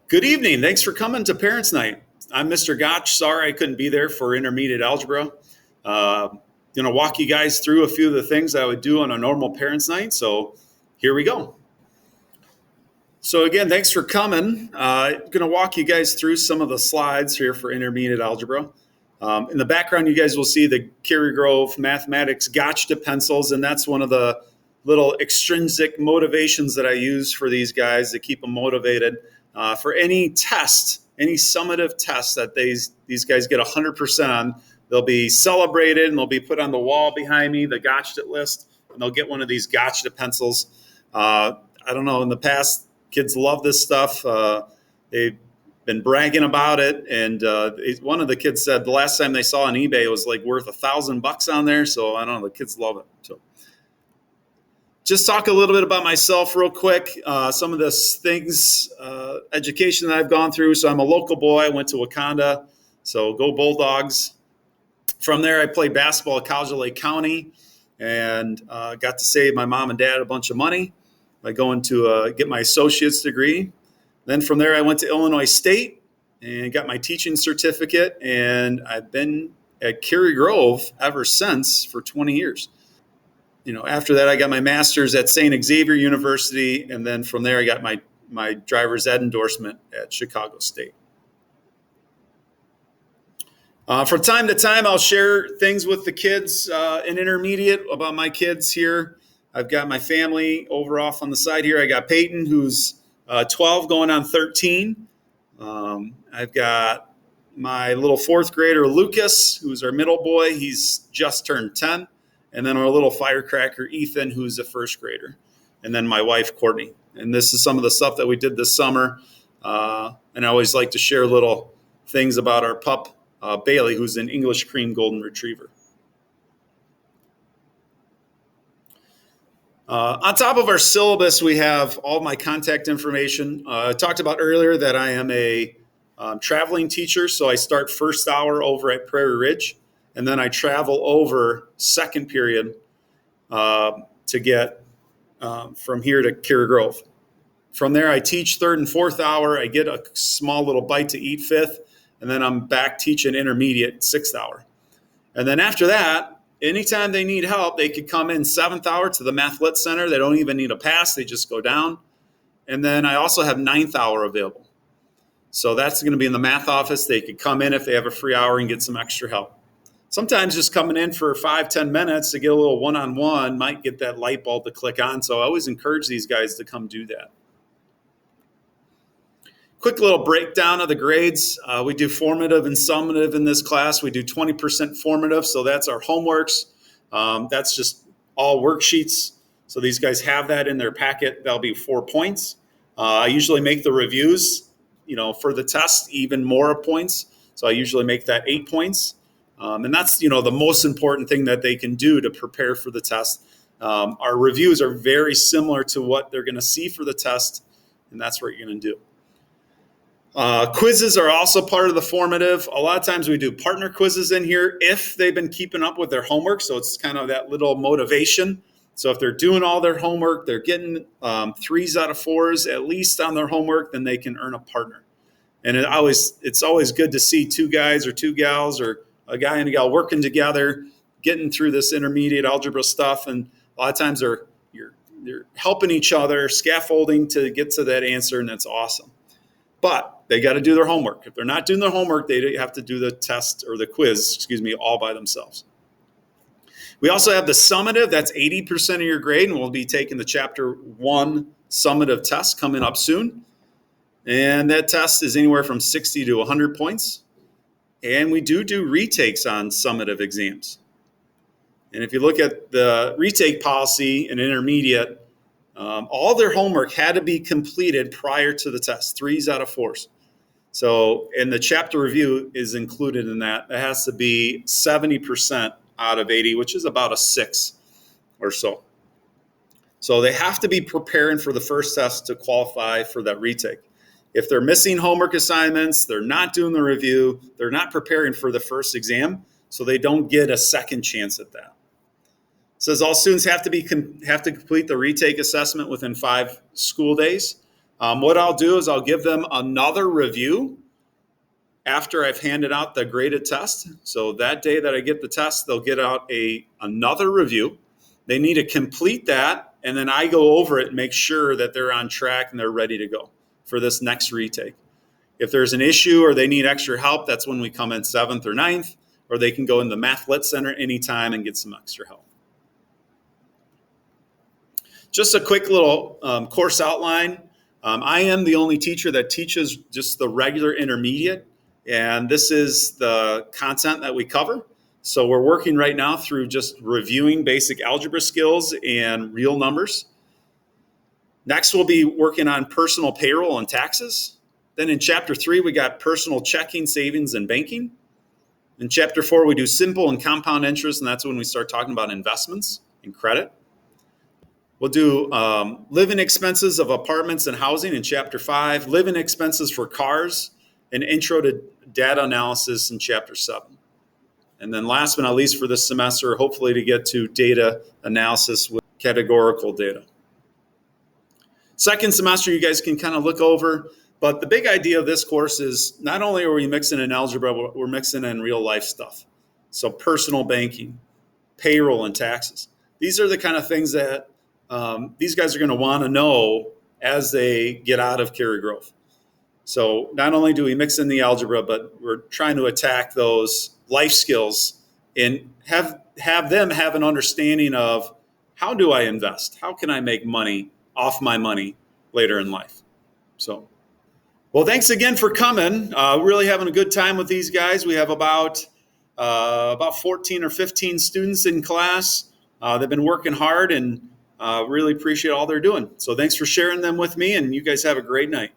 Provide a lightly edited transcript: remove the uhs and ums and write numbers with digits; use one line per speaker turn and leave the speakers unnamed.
Good evening. Thanks for coming to Parents Night. I'm Mr. Gotch. Sorry I couldn't be there for intermediate algebra. Going to walk you guys through a few of the things I would do on a normal Parents Night. So here we go. So again, thanks for coming. Going to walk you guys through some of the slides here for intermediate algebra. In the background, you guys will see the Cary Grove Mathematics Gotsch pencils, and that's one of the little extrinsic motivations that I use for these guys to keep them motivated. For any test, any summative test that these guys get 100% on, they'll be celebrated and they'll be put on the wall behind me, the Gotch list, and they'll get one of these Gotch pencils. I don't know, in the past, kids love this stuff. They've been bragging about it, and one of the kids said the last time they saw on eBay it was like worth $1,000 on there. So I don't know, the kids love it. So just talk a little bit about myself real quick. Some of the things, education that I've gone through. So I'm a local boy. I went to Wakanda, so go Bulldogs. From there, I played basketball at College of Lake County and got to save my mom and dad a bunch of money by going to get my associate's degree. Then from there, I went to Illinois State and got my teaching certificate. And I've been at Cary Grove ever since for 20 years. After that, I got my master's at St. Xavier University. And then from there, I got my driver's ed endorsement at Chicago State. From time to time, I'll share things with the kids in intermediate about my kids here. I've got my family over off on the side here. I got Peyton, who's 12 going on 13. I've got my little fourth grader, Lucas, who's our middle boy. He's just turned 10. And then our little firecracker, Ethan, who's a first grader. And then my wife, Courtney. And this is some of the stuff that we did this summer. And I always like to share little things about our pup, Bailey, who's an English cream golden retriever. On top of our syllabus, we have all my contact information. I talked about earlier that I am a traveling teacher, so I start first hour over at Prairie Ridge, and then I travel over second period to get from here to Cary Grove. From there, I teach third and fourth hour. I get a small little bite to eat fifth, and then I'm back teaching intermediate sixth hour. And then after that, anytime they need help, they could come in seventh hour to the Math Lit Center. They don't even need a pass. They just go down. And then I also have ninth hour available. So that's going to be in the math office. They could come in if they have a free hour and get some extra help. Sometimes just coming in for 5-10 minutes to get a little one-on-one might get that light bulb to click on. So I always encourage these guys to come do that. Quick little breakdown of the grades. We do formative and summative in this class. We do 20% formative, so that's our homeworks. That's just all worksheets. So these guys have that in their packet. That'll be 4 points. I usually make the reviews, for the test, even more points. So I usually make that 8 points. And that's, the most important thing that they can do to prepare for the test. Our reviews are very similar to what they're going to see for the test, and that's what you're going to do. Quizzes are also part of the formative. A lot of times we do partner quizzes in here if they've been keeping up with their homework. So it's kind of that little motivation. So if they're doing all their homework, they're getting 3s out of 4s at least on their homework, then they can earn a partner. And it's always good to see 2 guys or 2 gals or a guy and a gal working together, getting through this intermediate algebra stuff. And a lot of times they're helping each other, scaffolding to get to that answer, and that's awesome. But they got to do their homework. If they're not doing their homework, they have to do the test or the quiz, all by themselves. We also have the summative. That's 80% of your grade, and we'll be taking the Chapter 1 summative test coming up soon. And that test is anywhere from 60 to 100 points. And we do retakes on summative exams. And if you look at the retake policy in intermediate, all their homework had to be completed prior to the test, 3s out of 4s. So, and the chapter review is included in that. It has to be 70% out of 80, which is about a 6 or so. So they have to be preparing for the first test to qualify for that retake. If they're missing homework assignments, they're not doing the review, they're not preparing for the first exam, so they don't get a second chance at that. It says all students have to complete the retake assessment within 5 school days. What I'll do is I'll give them another review after I've handed out the graded test. So that day that I get the test, they'll get out another review. They need to complete that, and then I go over it and make sure that they're on track and they're ready to go for this next retake. If there's an issue or they need extra help, that's when we come in 7th or 9th, or they can go in the Math Lit Center anytime and get some extra help. Just a quick little course outline. I am the only teacher that teaches just the regular intermediate, and this is the content that we cover. So we're working right now through just reviewing basic algebra skills and real numbers. Next, we'll be working on personal payroll and taxes. Then in Chapter 3, we got personal checking, savings, and banking. In Chapter 4, we do simple and compound interest, and that's when we start talking about investments and credit. We'll do living expenses of apartments and housing in Chapter 5, living expenses for cars, and intro to data analysis in Chapter 7. And then last but not least for this semester, hopefully to get to data analysis with categorical data. Second semester, you guys can kind of look over, but the big idea of this course is not only are we mixing in algebra, but we're mixing in real life stuff. So personal banking, payroll, and taxes. These are the kind of things that these guys are going to want to know as they get out of Cary Grove. So not only do we mix in the algebra, but we're trying to attack those life skills and have them have an understanding of how do I invest? How can I make money off my money later in life? So, well, thanks again for coming. Really having a good time with these guys. We have about 14 or 15 students in class. They've been working hard and really appreciate all they're doing. So thanks for sharing them with me, and you guys have a great night.